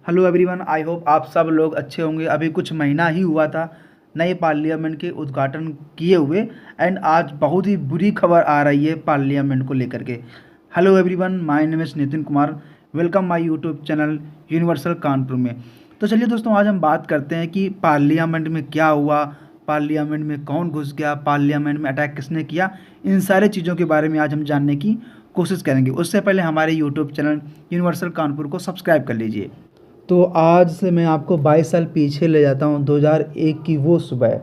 Hello everyone, I hope आप सब लोग अच्छे होंगे। अभी कुछ महीना ही हुआ था नए पार्लियामेंट के उद्घाटन किए हुए एंड आज बहुत ही बुरी खबर आ रही है पार्लियामेंट को लेकर के। Hello everyone, my name is Nitin Kumar. Welcome my YouTube channel universal Kanpur में। तो चलिए दोस्तों, आज हम बात करते हैं कि पार्लियामेंट में क्या हुआ, पार्लियामेंट में कौन घुस गया, पार्लियामेंट में अटैक किसने किया। इन सारे चीज़ों के बारे में आज हम जानने की कोशिश करेंगे। उससे पहले हमारे यूट्यूब चैनल यूनिवर्सल कानपुर को सब्सक्राइब कर लीजिए। तो आज से मैं आपको 22 साल पीछे ले जाता हूँ, 2001 की वो सुबह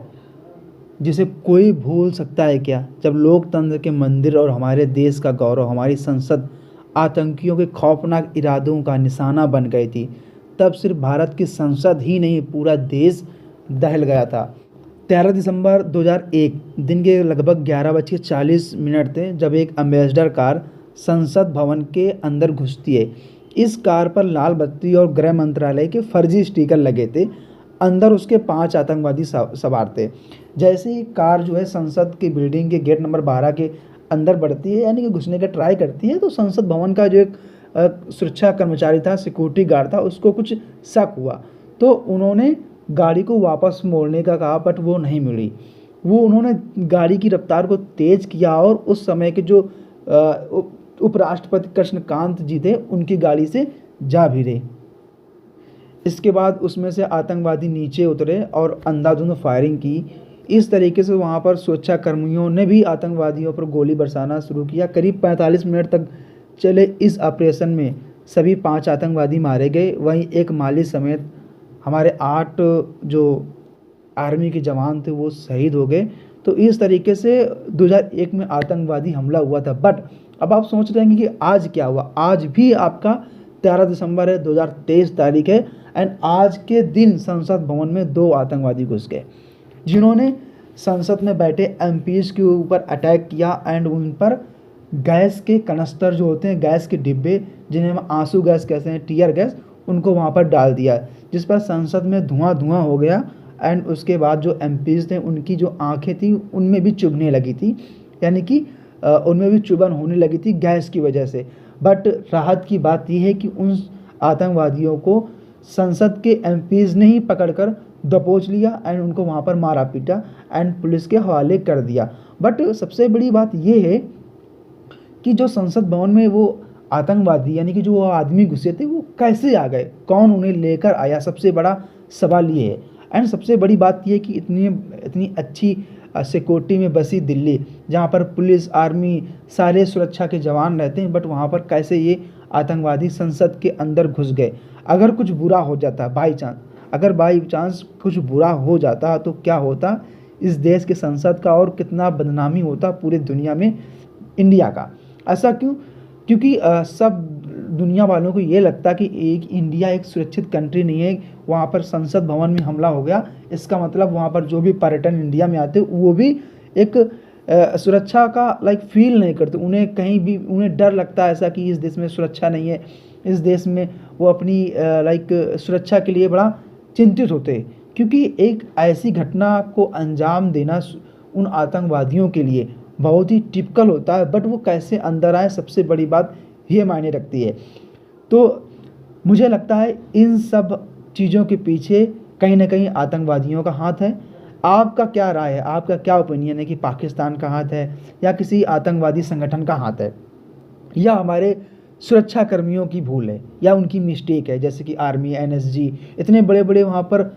जिसे कोई भूल सकता है क्या, जब लोकतंत्र के मंदिर और हमारे देश का गौरव, हमारी संसद आतंकियों के खौफनाक इरादों का निशाना बन गई थी। तब सिर्फ भारत की संसद ही नहीं, पूरा देश दहल गया था। 13 दिसंबर 2001 दिन के लगभग 11:40 थे जब एक एम्बेसडर कार संसद भवन के अंदर घुसती है। इस कार पर लाल बत्ती और गृह मंत्रालय के फर्जी स्टिकर लगे थे। अंदर उसके 5 आतंकवादी सवार थे। जैसे ही कार जो है संसद की बिल्डिंग के गेट नंबर 12 के अंदर बढ़ती है, यानी कि घुसने का ट्राई करती है, तो संसद भवन का जो एक सुरक्षा कर्मचारी था, सिक्योरिटी गार्ड था, उसको कुछ शक हुआ। तो उन्होंने गाड़ी को वापस मोड़ने का कहा, बट वो नहीं मिली। उन्होंने गाड़ी की रफ्तार को तेज़ किया और उस समय के जो उपराष्ट्रपति कृष्णकांत जी थे, उनकी गाड़ी से जा भिड़े। इसके बाद उसमें से आतंकवादी नीचे उतरे और अंधाधुंध फायरिंग की। इस तरीके से वहाँ पर सुरक्षा कर्मियों ने भी आतंकवादियों पर गोली बरसाना शुरू किया। करीब 45 मिनट तक चले इस ऑपरेशन में सभी 5 आतंकवादी मारे गए। वहीं एक माली समेत हमारे 8 जो आर्मी के जवान थे वो शहीद हो गए। तो इस तरीके से 2001 में आतंकवादी हमला हुआ था। बट अब आप सोच रहे हैं कि आज क्या हुआ। आज भी आपका 13 दिसंबर है, 2023 तारीख है, एंड आज के दिन संसद भवन में 2 आतंकवादी घुस गए जिन्होंने संसद में बैठे एमपीज के ऊपर अटैक किया एंड उन पर गैस के कनस्तर जो होते हैं, गैस के डिब्बे जिन्हें हम आंसू गैस कहते हैं, टीयर गैस, उनको वहाँ पर डाल दिया, जिस पर संसद में धुआं हो गया। एंड उसके बाद जो एमपीज थे उनकी जो आंखें थी उनमें भी चुभने लगी थी, यानी कि उनमें भी चुभन होने लगी थी गैस की वजह से। बट राहत की बात यह है कि उन आतंकवादियों को संसद के एमपीज ने ही पकड़कर दबोच लिया एंड उनको वहाँ पर मारा पीटा एंड पुलिस के हवाले कर दिया। बट सबसे बड़ी बात यह है कि जो संसद भवन में वो आतंकवादी, यानी कि जो आदमी घुसे थे, वो कैसे आ गए, कौन उन्हें लेकर आया, सबसे बड़ा सवाल ये है। एंड सबसे बड़ी बात यह है कि इतनी अच्छी सिक्योरिटी में बसी दिल्ली, जहाँ पर पुलिस, आर्मी, सारे सुरक्षा के जवान रहते हैं, बट वहाँ पर कैसे ये आतंकवादी संसद के अंदर घुस गए। अगर कुछ बुरा हो जाता, बाई चांस कुछ बुरा हो जाता तो क्या होता इस देश के संसद का, और कितना बदनामी होता पूरी दुनिया में इंडिया का। ऐसा क्यों? क्योंकि सब दुनिया वालों को ये लगता कि इंडिया एक सुरक्षित कंट्री नहीं है। वहाँ पर संसद भवन में हमला हो गया, इसका मतलब वहाँ पर जो भी पर्यटन इंडिया में आते वो भी एक सुरक्षा का फील नहीं करते। उन्हें कहीं भी उन्हें डर लगता है ऐसा कि इस देश में सुरक्षा नहीं है। इस देश में वो अपनी सुरक्षा के लिए बड़ा चिंतित होते हैं, क्योंकि एक ऐसी घटना को अंजाम देना उन आतंकवादियों के लिए बहुत ही टिपिकल होता है। बट वो कैसे अंदर आए, सबसे बड़ी बात ये मायने रखती है। तो मुझे लगता है इन सब चीज़ों के पीछे कहीं ना कहीं आतंकवादियों का हाथ है। आपका क्या राय है, आपका क्या ओपिनियन है कि पाकिस्तान का हाथ है या किसी आतंकवादी संगठन का हाथ है, या हमारे सुरक्षा कर्मियों की भूल है या उनकी मिस्टेक है, जैसे कि आर्मी, एनएसजी, इतने बड़े बड़े वहाँ पर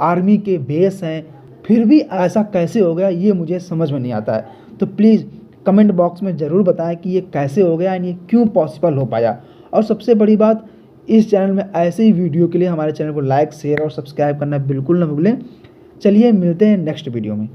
आर्मी के बेस हैं, फिर भी ऐसा कैसे हो गया, ये मुझे समझ में नहीं आता है। तो प्लीज़ कमेंट बॉक्स में ज़रूर बताएं कि ये कैसे हो गया एंड ये क्यों पॉसिबल हो पाया। और सबसे बड़ी बात, इस चैनल में ऐसे ही वीडियो के लिए हमारे चैनल को लाइक, शेयर और सब्सक्राइब करना बिल्कुल ना भूलें। चलिए मिलते हैं नेक्स्ट वीडियो में।